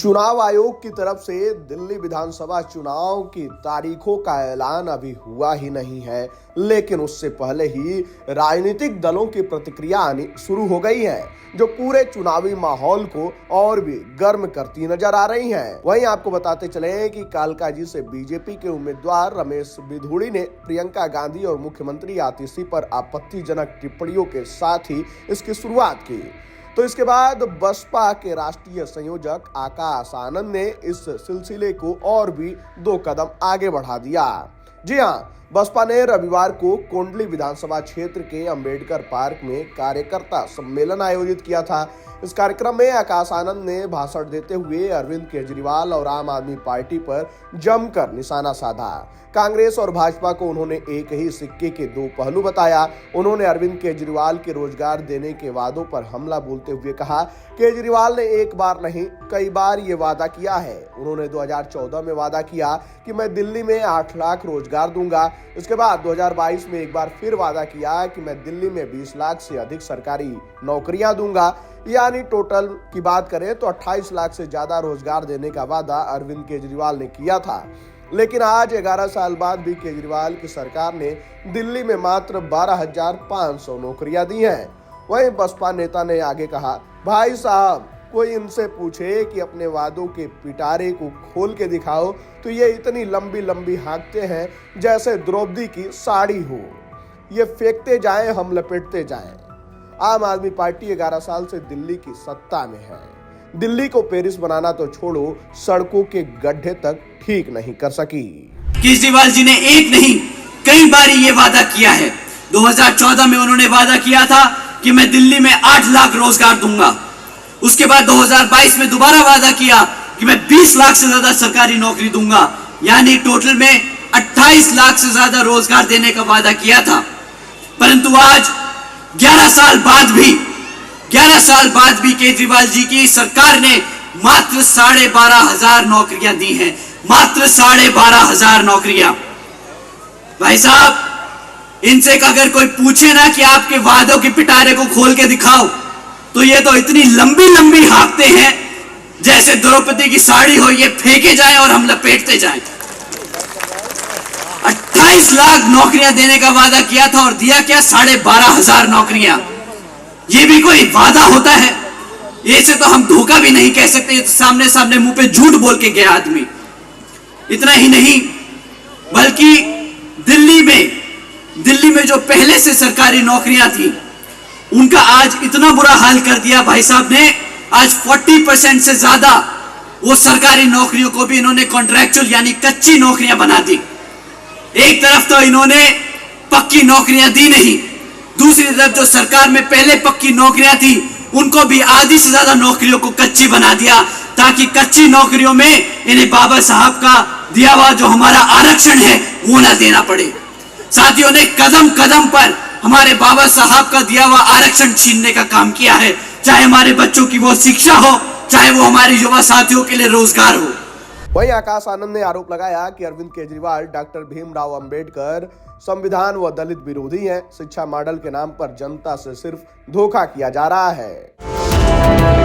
चुनाव आयोग की तरफ से दिल्ली विधानसभा चुनाव की तारीखों का ऐलान अभी हुआ ही नहीं है, लेकिन उससे पहले ही राजनीतिक दलों की प्रतिक्रिया आनी शुरू हो गई है, जो पूरे चुनावी माहौल को और भी गर्म करती नजर आ रही हैं। वहीं आपको बताते चले कि कालकाजी से बीजेपी के उम्मीदवार रमेश बिधूड़ी ने प्रियंका गांधी और मुख्यमंत्री आतिशी पर आपत्तिजनक टिप्पणियों के साथ ही इसकी शुरुआत की। तो इसके बाद बसपा के राष्ट्रीय संयोजक आकाश आनंद ने इस सिलसिले को और भी 2 कदम आगे बढ़ा दिया। जी हाँ, बसपा ने रविवार को कोंडली विधानसभा क्षेत्र के अंबेडकर पार्क में कार्यकर्ता सम्मेलन आयोजित किया था। इस कार्यक्रम में आकाश आनंद ने भाषण देते हुए अरविंद केजरीवाल और आम आदमी पार्टी पर जमकर निशाना साधा। कांग्रेस और भाजपा को उन्होंने एक ही सिक्के के 2 पहलू बताया। उन्होंने अरविंद केजरीवाल के रोजगार देने के वादों पर हमला बोलते हुए कहा, केजरीवाल ने एक बार नहीं कई बार ये वादा किया है। उन्होंने 2014 में वादा किया कि मैं दिल्ली में 8 लाख रोजगार दूंगा। इसके बाद 2022 में एक बार फिर वादा किया कि मैं दिल्ली में 20 लाख से अधिक सरकारी नौकरियां दूंगा। यानी टोटल की बात करें तो 28 लाख से ज्यादा रोजगार देने का वादा अरविंद केजरीवाल ने किया था। लेकिन आज 11 साल बाद भी केजरीवाल की सरकार ने दिल्ली में मात्र 12,500 नौकरियां दी हैं। वहीं बसपा नेता ने आगे कहा, भाई साहब, कोई इनसे पूछे कि अपने वादों के पिटारे को खोल के दिखाओ तो ये इतनी लंबी लंबी हाँकते हैं जैसे द्रौपदी की साड़ी हो। ये फेंकते जाएं, हम लपेटते जाएं। आम आदमी पार्टी 11 साल से दिल्ली की सत्ता में है। दिल्ली को पेरिस बनाना तो छोड़ो, सड़कों के गड्ढे तक ठीक नहीं कर सकी। केजरीवाल जी ने एक नहीं कई बार ये वादा किया है। 2014 में उन्होंने वादा किया था कि मैं दिल्ली में 8 लाख रोजगार दूंगा। उसके बाद 2022 में दोबारा वादा किया कि मैं 20 लाख से ज्यादा सरकारी नौकरी दूंगा। यानी टोटल में 28 लाख से ज्यादा रोजगार देने का वादा किया था। परंतु आज 11 साल बाद भी केजरीवाल जी की सरकार ने मात्र 12,500 नौकरियां दी हैं। मात्र 12,500 नौकरियां। भाई साहब, इनसे अगर कोई पूछे ना कि आपके वादों के पिटारे को खोल के दिखाओ, तो ये तो इतनी लंबी लंबी हाँकते हैं जैसे द्रौपदी की साड़ी हो, ये फेंके जाए और हम लपेटते जाएं। 28 लाख नौकरियां देने का वादा किया था और दिया क्या? 12,500 नौकरियां। ये भी कोई वादा होता है? ऐसे तो हम धोखा भी नहीं कह सकते। सामने सामने मुंह पे झूठ बोल के गया आदमी। इतना ही नहीं, बल्कि दिल्ली में जो पहले से सरकारी नौकरियां थी, उनका आज इतना बुरा हाल कर दिया भाई साहब ने। आज 40% से ज्यादा वो सरकारी नौकरियों को भी इन्होंने कॉन्ट्रैक्चुअल यानी कच्ची नौकरियां बना दी। एक तरफ तो इन्होंने पक्की नौकरियां दी नहीं, दूसरी तरफ जो सरकार में पहले पक्की नौकरियां थी, उनको भी आधी से ज्यादा नौकरियों को कच्ची बना दिया, ताकि कच्ची नौकरियों में इन्हें बाबा साहब का दिया हुआ जो हमारा आरक्षण है वो ना देना पड़े। साथियों ने कदम कदम पर हमारे बाबा साहब का दिया हुआ आरक्षण छीनने का काम किया है, चाहे हमारे बच्चों की वो शिक्षा हो, चाहे वो हमारे युवा साथियों के लिए रोजगार हो। वहीं आकाश आनंद ने आरोप लगाया कि अरविंद केजरीवाल डॉक्टर भीमराव अंबेडकर संविधान व दलित विरोधी हैं। शिक्षा मॉडल के नाम पर जनता से सिर्फ धोखा किया जा रहा है।